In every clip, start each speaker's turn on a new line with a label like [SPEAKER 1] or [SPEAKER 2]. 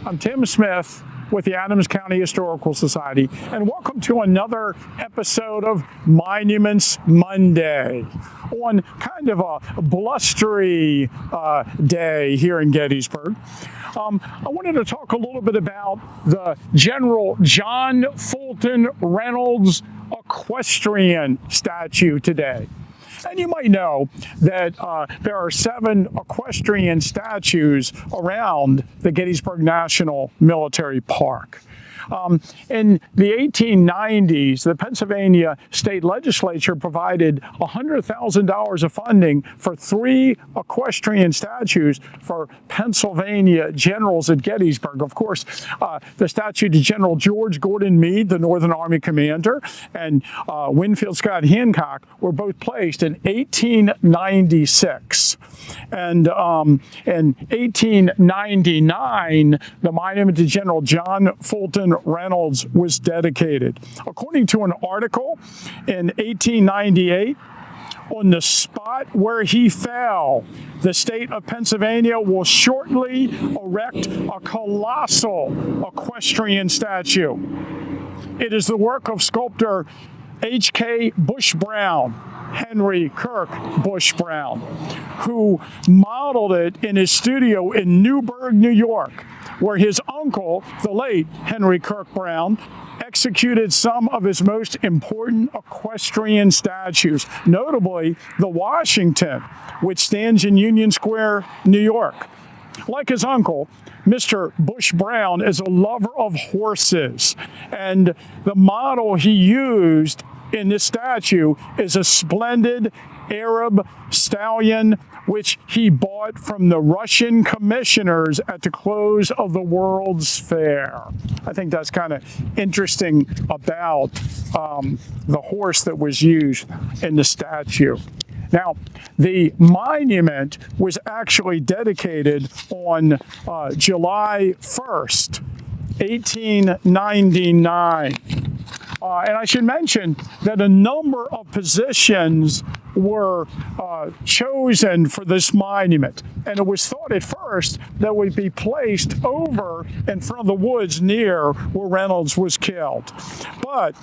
[SPEAKER 1] I'm Tim Smith with the Adams County Historical Society, and welcome to another episode of Monuments Monday on kind of a blustery day here in Gettysburg. I wanted to talk a little bit about the General John Fulton Reynolds equestrian statue today. And you might know that there are 7 equestrian statues around the Gettysburg National Military Park. In the 1890s, the Pennsylvania state legislature provided $100,000 of funding for 3 equestrian statues for Pennsylvania generals at Gettysburg. Of course, the statue to General George Gordon Meade, the Northern Army commander, and Winfield Scott Hancock were both placed in 1896. And in 1899, the monument to General John Fulton Reynolds was dedicated. According to an article in 1898, on the spot where he fell, the state of Pennsylvania will shortly erect a colossal equestrian statue. It is the work of sculptor H.K. Bush Brown, Henry Kirk Bush Brown, who modeled it in his studio in Newburgh, New York, where his uncle, the late Henry Kirk Brown, executed some of his most important equestrian statues, notably the Washington, which stands in Union Square, New York. Like his uncle, Mr. Bush Brown is a lover of horses, and the model he used in this statue is a splendid Arab stallion which he bought from the Russian commissioners at the close of the World's Fair. I think that's kind of interesting about the horse that was used in the statue. Now, the monument was actually dedicated on July 1st, 1899. And I should mention that a number of positions were chosen for this monument. And it was thought at first that it would be placed over in front of the woods near where Reynolds was killed. But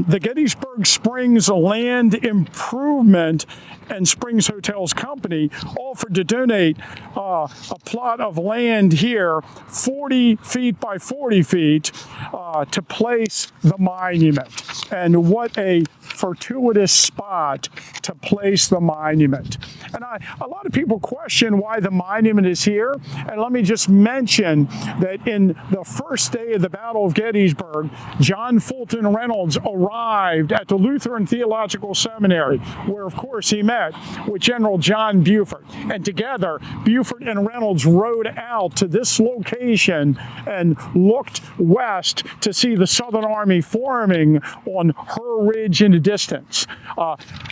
[SPEAKER 1] the Gettysburg Springs Land Improvement and Springs Hotels Company offered to donate a plot of land here, 40 feet by 40 feet, to place the monument. And what a fortuitous spot to place the monument. And a lot of people question why the monument is here. And let me just mention that in the first day of the Battle of Gettysburg, John Fulton Reynolds arrived at the Lutheran Theological Seminary, where, of course, he met with General John Buford. And together, Buford and Reynolds rode out to this location and looked west to see the Southern Army forming on her ridge in the distance.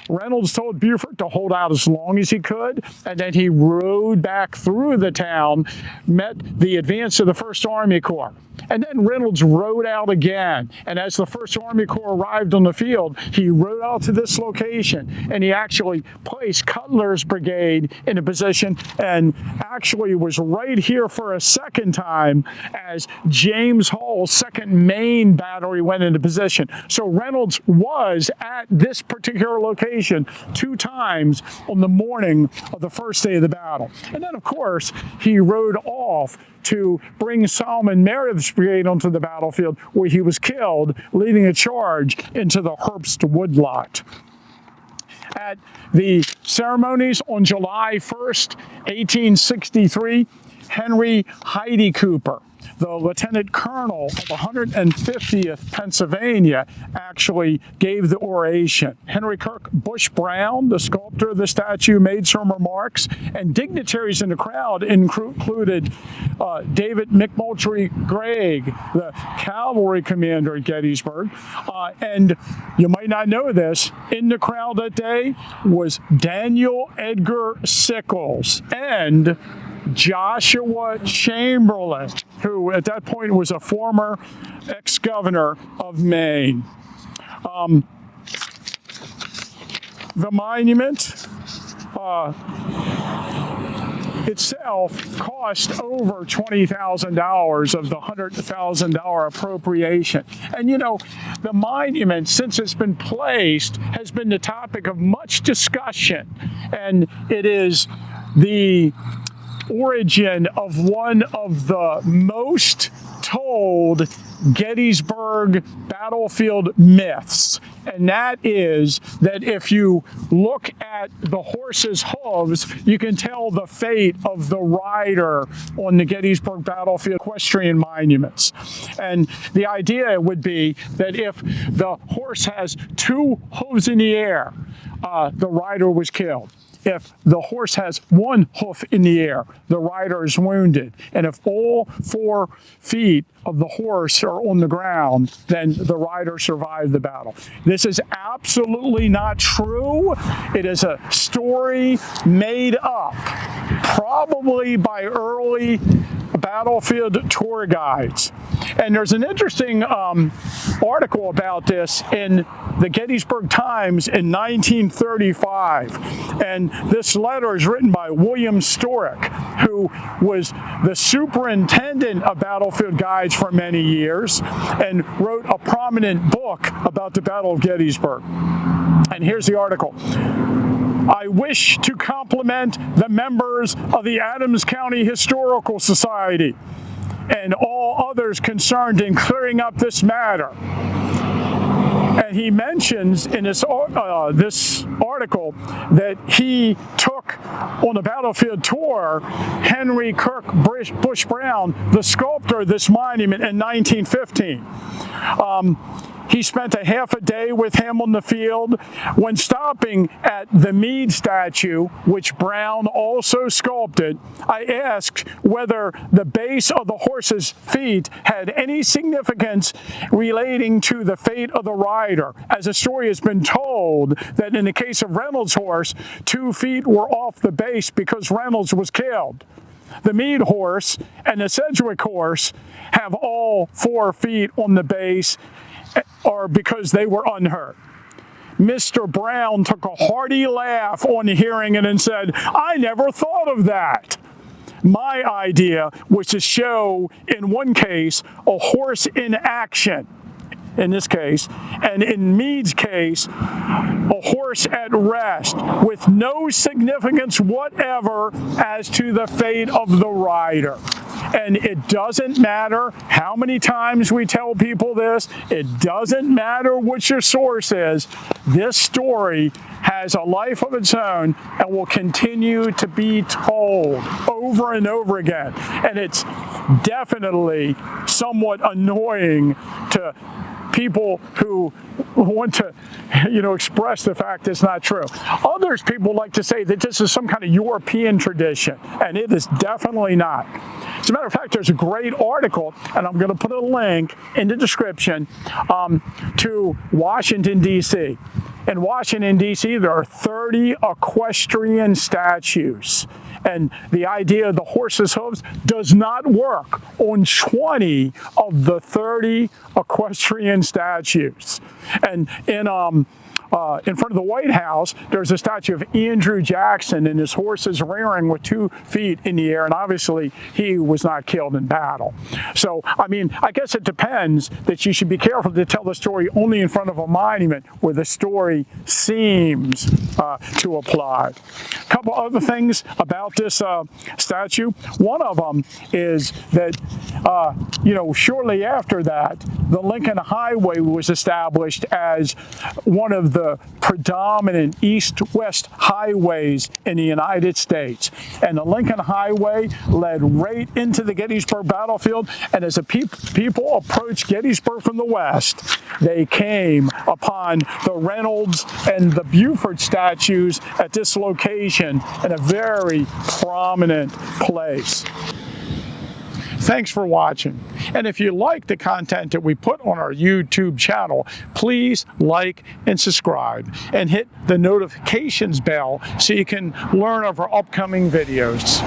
[SPEAKER 1] Reynolds told Buford to hold out as long as he could, and then he rode back through the town, met the advance of the First Army Corps. And then Reynolds rode out again. And as the First Army Corps arrived on the field, he rode out to this location, and he actually placed Cutler's brigade in a position and actually was right here for a second time as James Hall's 2nd Maine Battery went into position. So Reynolds was at this particular location 2 times on the morning of the first day of the battle. And then, of course, he rode off to bring Solomon Meredith's brigade onto the battlefield, where he was killed, leading a charge into the Herbst woodlot. At the ceremonies on July 1st, 1863, Henry Heidi Cooper, the lieutenant colonel of 150th Pennsylvania, actually gave the oration. Henry Kirk Bush Brown, the sculptor of the statue, made some remarks, and dignitaries in the crowd included David McMultry Gregg, the cavalry commander at Gettysburg. And you might not know this, in the crowd that day was Daniel Edgar Sickles and Joshua Chamberlain, who at that point was a former ex-governor of Maine. The monument itself cost over $20,000 of the $100,000 appropriation. And you know, the monument, since it's been placed, has been the topic of much discussion. And it is the origin of one of the most told Gettysburg battlefield myths, and that is that if you look at the horse's hooves, you can tell the fate of the rider on the Gettysburg battlefield equestrian monuments. And the idea would be that if the horse has two hooves in the air, the rider was killed. If the horse has one hoof in the air, the rider is wounded. And if all 4 feet of the horse are on the ground, then the rider survived the battle. This is absolutely not true. It is a story made up, probably by early battlefield tour guides. And there's an interesting article about this in the Gettysburg Times in 1935. And this letter is written by William Storick, who was the superintendent of battlefield guides for many years and wrote a prominent book about the Battle of Gettysburg. And here's the article. I wish to compliment the members of the Adams County Historical Society and all others concerned in clearing up this matter. And he mentions in this article that he took on a battlefield tour Henry Kirk Bush Brown, the sculptor of this monument, in 1915. He spent a half a day with him on the field. When stopping at the Meade statue, which Brown also sculpted, I asked whether the base of the horse's feet had any significance relating to the fate of the rider, as a story has been told that in the case of Reynolds' horse, 2 feet were off the base because Reynolds was killed. The Meade horse and the Sedgwick horse have all 4 feet on the base, or because they were unhurt. Mr. Brown took a hearty laugh on hearing it and said, I never thought of that. My idea was to show, in one case, a horse in action, in this case, and in Meade's case, a horse at rest with no significance whatever as to the fate of the rider. And it doesn't matter how many times we tell people this. It doesn't matter what your source is. This story has a life of its own and will continue to be told over and over again. And it's definitely somewhat annoying to people who want to, express the fact it's not true. Others people like to say that this is some kind of European tradition, and it is definitely not. As a matter of fact, there's a great article, and I'm going to put a link in the description to Washington, D.C. In Washington, D.C., there are 30 equestrian statues. And the idea of the horse's hooves does not work on 20 of the 30 equestrian statues. And in front of the White House, there's a statue of Andrew Jackson, and his horse is rearing with 2 feet in the air, and obviously he was not killed in battle. So, I guess it depends that you should be careful to tell the story only in front of a monument where the story seems to apply. A couple other things about this statue. One of them is that, shortly after that, the Lincoln Highway was established as one of the predominant east-west highways in the United States. And the Lincoln Highway led right into the Gettysburg battlefield, and as the people approached Gettysburg from the west, they came upon the Reynolds and the Buford statues at this location in a very prominent place. Thanks for watching. And if you like the content that we put on our YouTube channel, please like and subscribe and hit the notifications bell so you can learn of our upcoming videos.